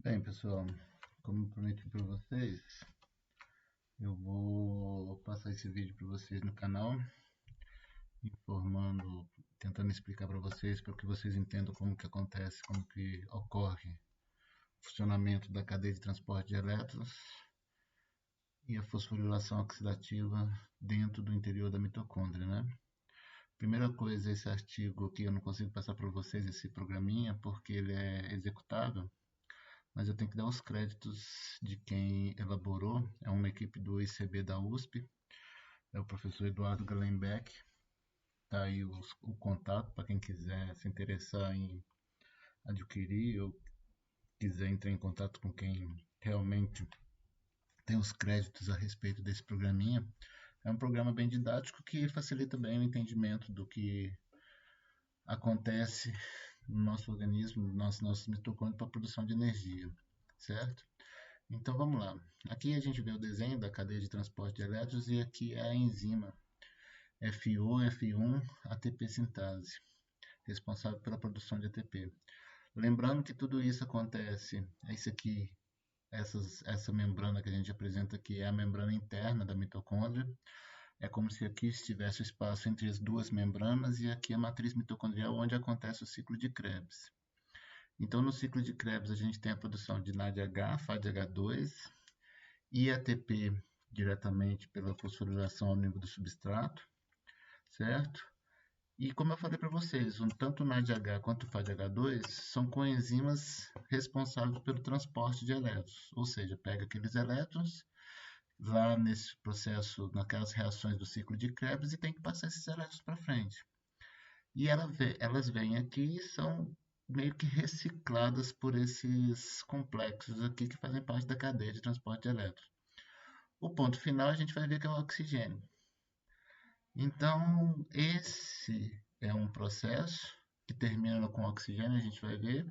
Bem, pessoal, como eu prometi para vocês, eu vou passar esse vídeo para vocês no canal, informando, tentando explicar para vocês, para que vocês entendam como que acontece, como que ocorre o funcionamento da cadeia de transporte de elétrons e a fosforilação oxidativa dentro do interior da mitocôndria, né? Primeira coisa, esse artigo aqui eu não consigo passar para vocês esse programinha porque ele é executável, mas eu tenho que dar os créditos de quem elaborou. É uma equipe do ICB da USP, é o professor Eduardo Gallenbeck. Está aí o contato para quem quiser se interessar em adquirir ou quiser entrar em contato com quem realmente tem os créditos a respeito desse programinha. É um programa bem didático que facilita bem o entendimento do que acontece no nosso organismo, no nosso mitocôndrio para a produção de energia, certo? Então vamos lá. Aqui a gente vê o desenho da cadeia de transporte de elétrons e aqui é a enzima FO, F1, ATP sintase, responsável pela produção de ATP. Lembrando que tudo isso acontece, isso aqui, essa membrana que a gente apresenta aqui é a membrana interna da mitocôndria. É como se aqui estivesse o espaço entre as duas membranas e aqui a matriz mitocondrial onde acontece o ciclo de Krebs. Então no ciclo de Krebs a gente tem a produção de NADH, FADH2, e ATP diretamente pela fosforilação ao nível do substrato, certo? E como eu falei para vocês, tanto o NADH quanto o FADH2 são coenzimas responsáveis pelo transporte de elétrons, ou seja, pega aqueles elétrons lá nesse processo, naquelas reações do ciclo de Krebs e tem que passar esses elétrons para frente. E elas vêm aqui e são meio que recicladas por esses complexos aqui que fazem parte da cadeia de transporte de elétrons. O ponto final a gente vai ver que é o oxigênio. Então, esse é um processo que termina com oxigênio, a gente vai ver.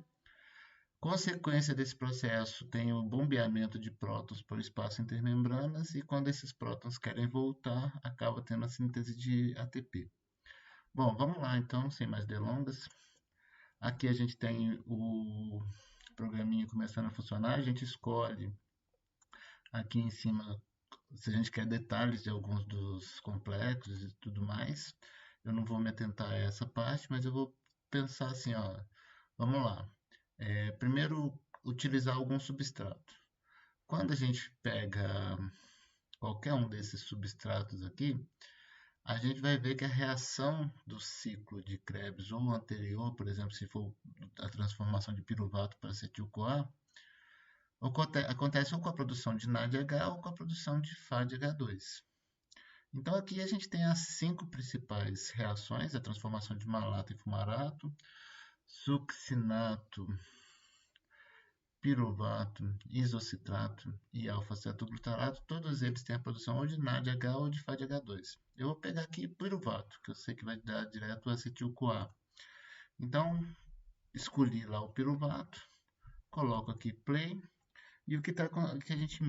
Consequência desse processo tem o bombeamento de prótons por espaço intermembranas e quando esses prótons querem voltar, acaba tendo a síntese de ATP. Bom, vamos lá então, sem mais delongas. Aqui a gente tem o programinha começando a funcionar, a gente escolhe aqui em cima se a gente quer detalhes de alguns dos complexos e tudo mais. Eu não vou me atentar a essa parte, mas eu vou pensar assim, ó, vamos lá. Primeiro, utilizar algum substrato. Quando a gente pega qualquer um desses substratos aqui, a gente vai ver que a reação do ciclo de Krebs ou anterior, por exemplo, se for a transformação de piruvato para acetil-CoA, acontece ou com a produção de NADH ou com a produção de FADH2. Então aqui a gente tem as cinco principais reações, a transformação de malato em fumarato, succinato, piruvato, isocitrato e alfa-cetoglutarato, todos eles têm a produção ou de NADH ou de FADH2. Eu vou pegar aqui piruvato, que eu sei que vai dar direto acetil-CoA. Então, escolhi lá o piruvato, coloco aqui play, e o que a gente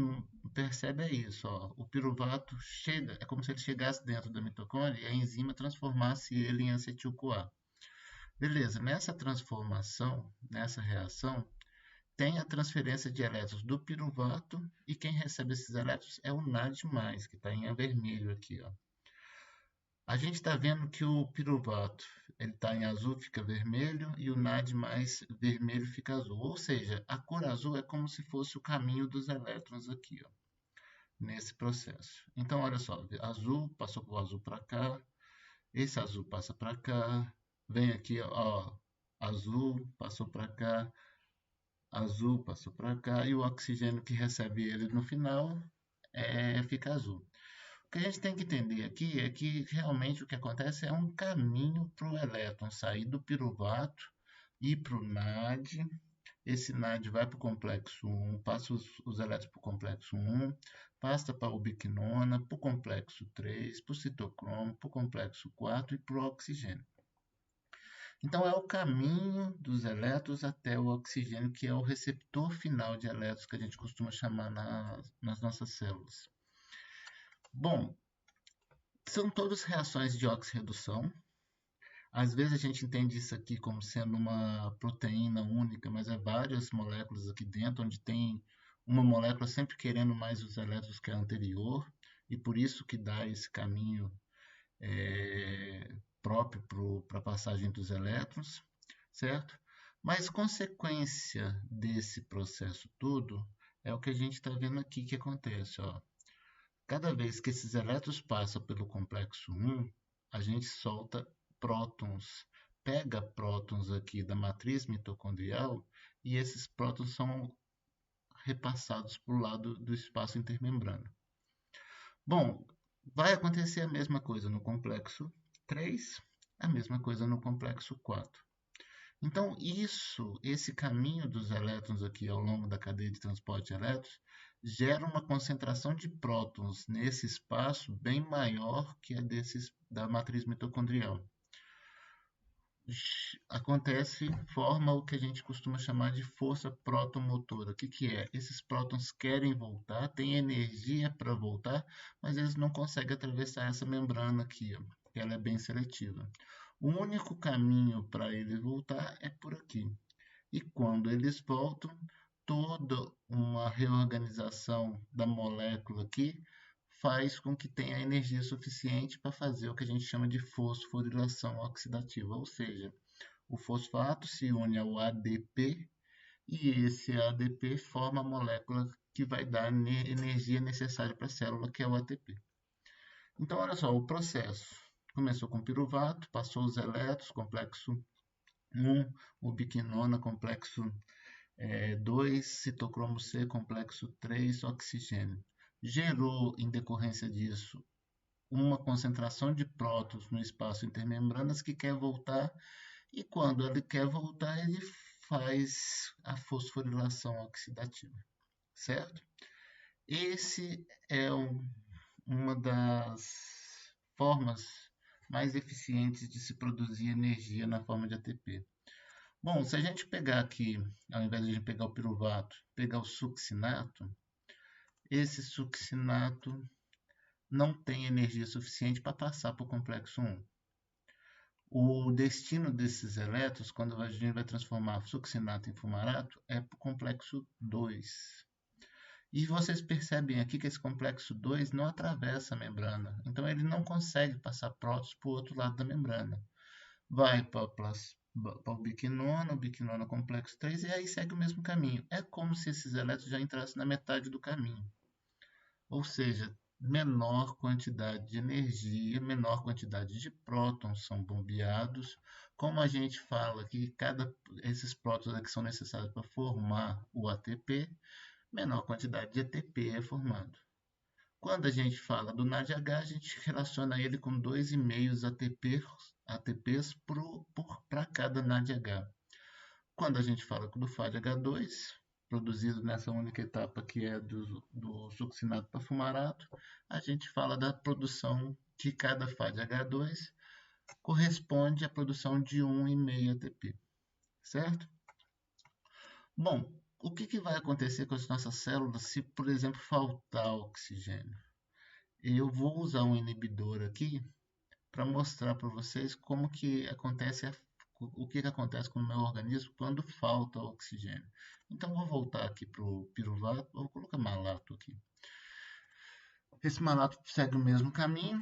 percebe é isso, ó. O piruvato chega, é como se ele chegasse dentro da mitocôndria e a enzima transformasse ele em acetil-CoA. Beleza, nessa transformação, nessa reação, tem a transferência de elétrons do piruvato e quem recebe esses elétrons é o NAD+, que está em vermelho aqui, ó. A gente está vendo que o piruvato ele está em azul, fica vermelho, e o NAD mais vermelho fica azul. Ou seja, a cor azul é como se fosse o caminho dos elétrons aqui, ó, nesse processo. Então, olha só, azul passou o azul para cá, esse azul passa para cá, vem aqui, ó, azul passou para cá, azul passou para cá, e o oxigênio que recebe ele no final fica azul. O que a gente tem que entender aqui é que realmente o que acontece é um caminho para o elétron sair do piruvato e para o NAD. Esse NAD vai para o complexo 1, passa os elétrons para o complexo 1, passa para a ubiquinona, para o complexo 3, para o citocromo, para o complexo 4 e para o oxigênio. Então é o caminho dos elétrons até o oxigênio, que é o receptor final de elétrons que a gente costuma chamar nas nossas células. Bom, são todas reações de oxirredução. Às vezes a gente entende isso aqui como sendo uma proteína única, mas é várias moléculas aqui dentro, onde tem uma molécula sempre querendo mais os elétrons que a anterior, e por isso que dá esse caminho próprio para a passagem dos elétrons, certo? Mas consequência desse processo todo é o que a gente está vendo aqui que acontece, ó. Cada vez que esses elétrons passam pelo complexo 1, a gente solta prótons, pega prótons aqui da matriz mitocondrial e esses prótons são repassados para o lado do espaço intermembrana. Bom, vai acontecer a mesma coisa no complexo 3, a mesma coisa no complexo 4. Então, esse caminho dos elétrons aqui ao longo da cadeia de transporte de elétrons, gera uma concentração de prótons nesse espaço bem maior que a da matriz mitocondrial. Forma o que a gente costuma chamar de força protomotora. O que é? Esses prótons querem voltar, têm energia para voltar, mas eles não conseguem atravessar essa membrana aqui, ó, que ela é bem seletiva. O único caminho para ele voltar é por aqui. E quando eles voltam, toda uma reorganização da molécula aqui faz com que tenha energia suficiente para fazer o que a gente chama de fosforilação oxidativa, ou seja, o fosfato se une ao ADP e esse ADP forma a molécula que vai dar a energia necessária para a célula, que é o ATP. Então, olha só, o processo começou com piruvato, passou os elétrons, complexo 1, ubiquinona, complexo 2, citocromo C, complexo 3, oxigênio. Gerou, em decorrência disso, uma concentração de prótons no espaço intermembranas que quer voltar, e quando ele quer voltar, ele faz a fosforilação oxidativa, certo? Esse é uma das formas mais eficientes de se produzir energia na forma de ATP. Bom, se a gente pegar aqui, ao invés de a gente pegar o piruvato, pegar o succinato, esse succinato não tem energia suficiente para passar para o complexo 1. O destino desses elétrons, quando a gente vai transformar succinato em fumarato, é para o complexo 2. E vocês percebem aqui que esse complexo 2 não atravessa a membrana, então ele não consegue passar prótons para o outro lado da membrana. Vai para o biquinona complexo 3 e aí segue o mesmo caminho. É como se esses elétrons já entrassem na metade do caminho. Ou seja, menor quantidade de energia, menor quantidade de prótons são bombeados. Como a gente fala que esses prótons aqui são necessários para formar o ATP, menor quantidade de ATP é formado. Quando a gente fala do NADH, a gente relaciona ele com 2,5 ATPs para cada NADH. Quando a gente fala do FADH2, produzido nessa única etapa que é do succinato para fumarato, a gente fala da produção de cada FADH2 corresponde à produção de 1,5 ATP, certo? Bom, o que vai acontecer com as nossas células se, por exemplo, faltar oxigênio? Eu vou usar um inibidor aqui para mostrar para vocês como que acontece o que acontece com o meu organismo quando falta oxigênio. Então vou voltar aqui para o piruvato, vou colocar malato aqui. Esse malato segue o mesmo caminho,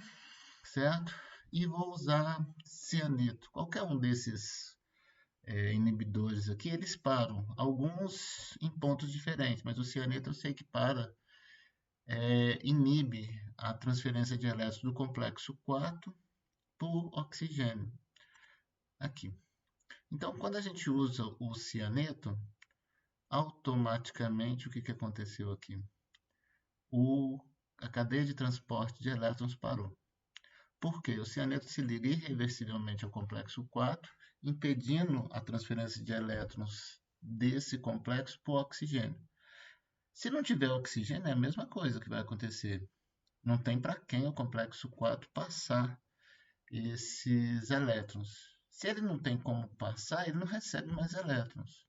certo? E vou usar cianeto. Qualquer um desses inibidores aqui, eles param. Alguns em pontos diferentes, mas o cianeto eu sei que inibe a transferência de elétrons do complexo 4 por oxigênio. Aqui. Então, quando a gente usa o cianeto, automaticamente o que aconteceu aqui? A cadeia de transporte de elétrons parou. Por quê? O cianeto se liga irreversivelmente ao complexo 4, impedindo a transferência de elétrons desse complexo para o oxigênio. Se não tiver oxigênio, é a mesma coisa que vai acontecer. Não tem para quem o complexo 4 passar esses elétrons. Se ele não tem como passar, ele não recebe mais elétrons.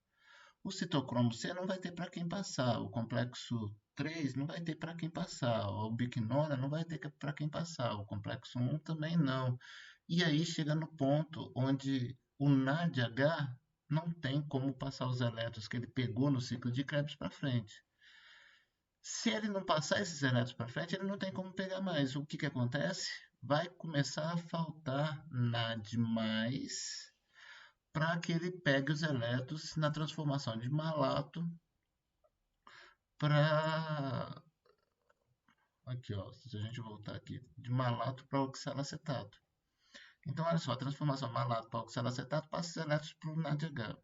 O citocromo C não vai ter para quem passar, o complexo 3 não vai ter para quem passar, a ubiquinona não vai ter para quem passar, o complexo 1 também não. E aí chega no ponto onde o NADH não tem como passar os elétrons que ele pegou no ciclo de Krebs para frente. Se ele não passar esses elétrons para frente, ele não tem como pegar mais. O que acontece? Vai começar a faltar NAD+, para que ele pegue os elétrons na transformação de malato para... Aqui, ó, se a gente voltar aqui, de malato para oxalacetato. Então, olha só, a transformação malato para oxalacetato passa os elétrons para o NADH.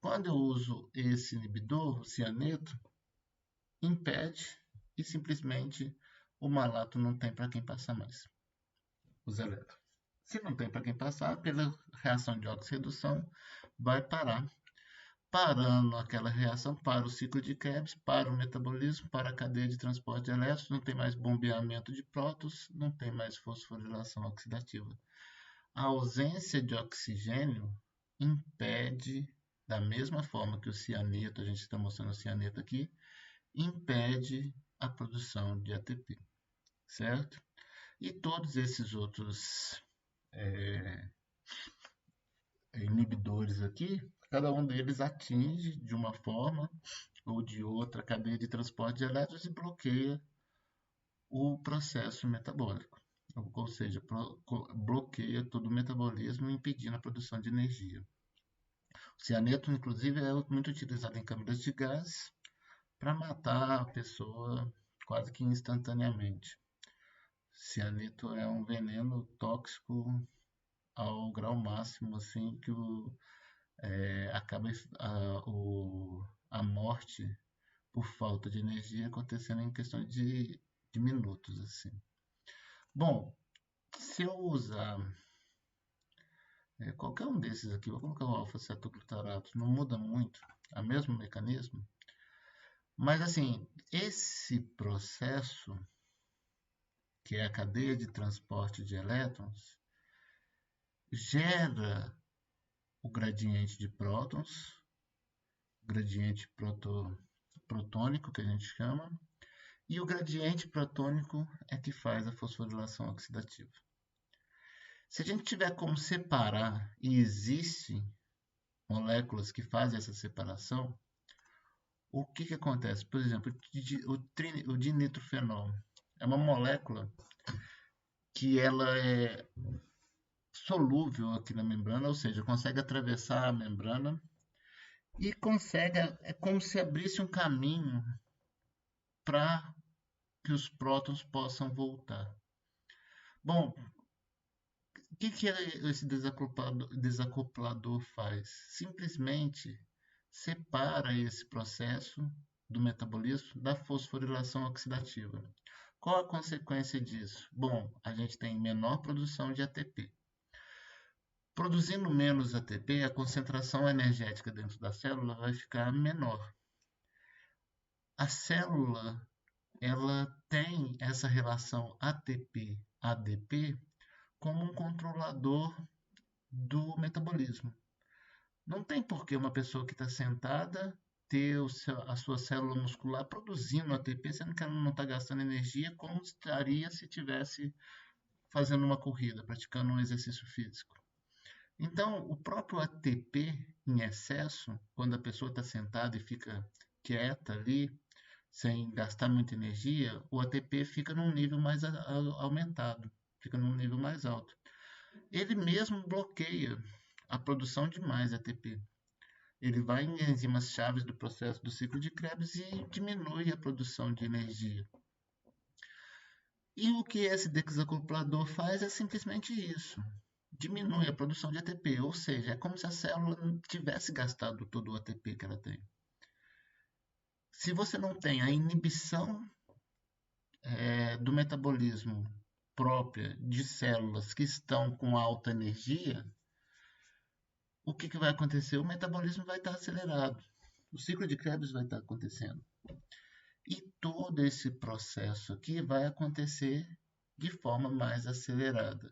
Quando eu uso esse inibidor, o cianeto, impede e simplesmente o malato não tem para quem passar mais os elétrons. Se não tem para quem passar, pela reação de oxirredução, vai parar. Parando aquela reação, para o ciclo de Krebs, para o metabolismo, para a cadeia de transporte de elétrons, não tem mais bombeamento de prótons, não tem mais fosforilação oxidativa. A ausência de oxigênio impede, da mesma forma que o cianeto, a gente está mostrando o cianeto aqui, impede a produção de ATP, certo? E todos esses outros inibidores aqui, cada um deles atinge de uma forma ou de outra a cadeia de transporte de elétrons e bloqueia o processo metabólico, ou seja, bloqueia todo o metabolismo, impedindo a produção de energia. O cianeto, inclusive, é muito utilizado em câmeras de gás para matar a pessoa quase que instantaneamente. Cianeto é um veneno tóxico ao grau máximo, assim, que acaba a morte por falta de energia acontecendo em questão de minutos, assim. Bom, se eu usar qualquer um desses aqui, vou colocar o alfa-cetoglutarato, não muda muito, é o mesmo mecanismo, mas assim, esse processo, que é a cadeia de transporte de elétrons, gera o gradiente de prótons, gradiente protônico, que a gente chama, e o gradiente protônico é que faz a fosforilação oxidativa. Se a gente tiver como separar, e existem moléculas que fazem essa separação, o que acontece? Por exemplo, o dinitrofenol é uma molécula que ela é solúvel aqui na membrana, ou seja, consegue atravessar a membrana e consegue, é como se abrisse um caminho para que os prótons possam voltar. Bom, o que esse desacoplador faz? Simplesmente separa esse processo do metabolismo da fosforilação oxidativa. Qual a consequência disso? Bom, a gente tem menor produção de ATP. Produzindo menos ATP, a concentração energética dentro da célula vai ficar menor. A célula, ela tem essa relação ATP-ADP como um controlador do metabolismo. Não tem por que uma pessoa que está sentada ter a sua célula muscular produzindo ATP, sendo que ela não está gastando energia como estaria se estivesse fazendo uma corrida, praticando um exercício físico. Então, o próprio ATP em excesso, quando a pessoa está sentada e fica quieta ali, sem gastar muita energia, o ATP fica num nível mais aumentado, fica num nível mais alto. Ele mesmo bloqueia a produção de mais ATP. Ele vai em enzimas chaves do processo do ciclo de Krebs e diminui a produção de energia. E o que esse desacoplador faz é simplesmente isso. Diminui a produção de ATP, ou seja, é como se a célula não tivesse gastado todo o ATP que ela tem. Se você não tem a inibição do metabolismo própria de células que estão com alta energia, o que vai acontecer? O metabolismo vai estar acelerado. O ciclo de Krebs vai estar acontecendo. E todo esse processo aqui vai acontecer de forma mais acelerada.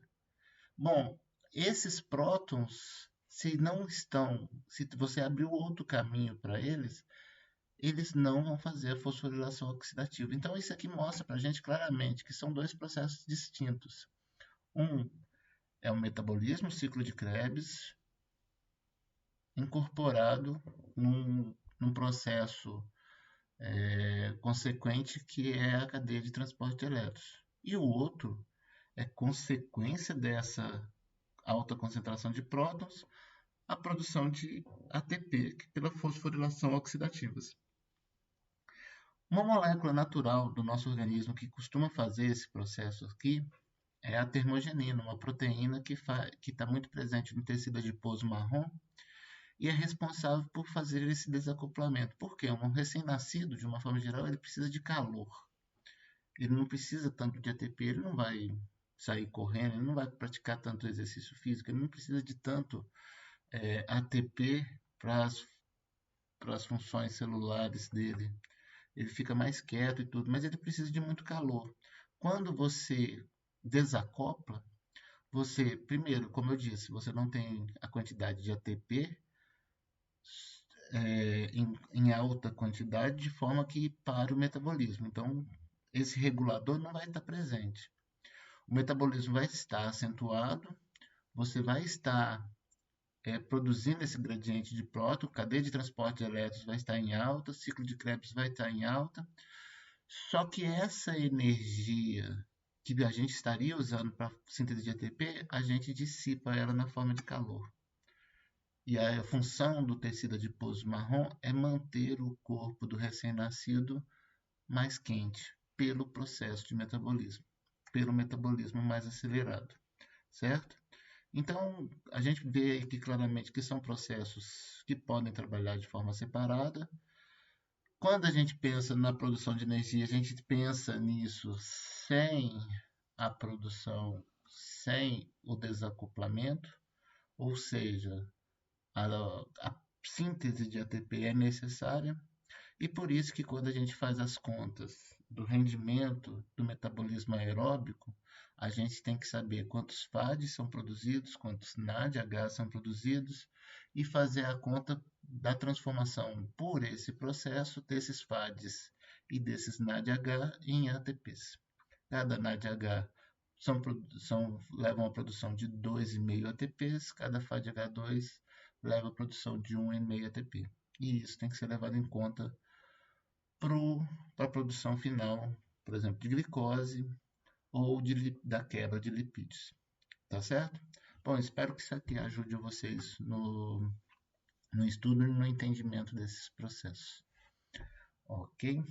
Bom, esses prótons, se você abrir outro caminho para eles, eles não vão fazer a fosforilação oxidativa. Então, isso aqui mostra para a gente claramente que são dois processos distintos. Um é o metabolismo, o ciclo de Krebs, incorporado num processo consequente que é a cadeia de transporte de elétrons. E o outro é consequência dessa alta concentração de prótons, a produção de ATP, que pela fosforilação oxidativa. Uma molécula natural do nosso organismo que costuma fazer esse processo aqui é a termogenina, uma proteína que está muito presente no tecido adiposo marrom e é responsável por fazer esse desacoplamento. Por quê? Um recém-nascido, de uma forma geral, ele precisa de calor. Ele não precisa tanto de ATP, ele não vai sair correndo, ele não vai praticar tanto exercício físico, ele não precisa de tanto ATP para as funções celulares dele. Ele fica mais quieto e tudo, mas ele precisa de muito calor. Quando você desacopla, você, primeiro, como eu disse, você não tem a quantidade de ATP em alta quantidade, de forma que para o metabolismo. Então, esse regulador não vai estar presente. O metabolismo vai estar acentuado, você vai estar produzindo esse gradiente de próton, cadeia de transporte de elétrons vai estar em alta, ciclo de Krebs vai estar em alta, só que essa energia que a gente estaria usando para síntese de ATP, a gente dissipa ela na forma de calor. E a função do tecido adiposo marrom é manter o corpo do recém-nascido mais quente pelo processo de metabolismo, pelo metabolismo mais acelerado, certo? Então, a gente vê aqui claramente que são processos que podem trabalhar de forma separada. Quando a gente pensa na produção de energia, a gente pensa nisso sem a produção, sem o desacoplamento, ou seja, a síntese de ATP é necessária, e por isso que quando a gente faz as contas do rendimento do metabolismo aeróbico, a gente tem que saber quantos FADs são produzidos, quantos NADH são produzidos, e fazer a conta da transformação por esse processo desses FADs e desses NADH em ATPs. Cada NADH levam a produção de 2,5 ATPs, cada FADH2 leva a produção de 1,5 ATP. E isso tem que ser levado em conta para a produção final, por exemplo, de glicose ou da quebra de lipídios. Tá certo? Bom, espero que isso aqui ajude vocês no estudo e no entendimento desses processos. Ok?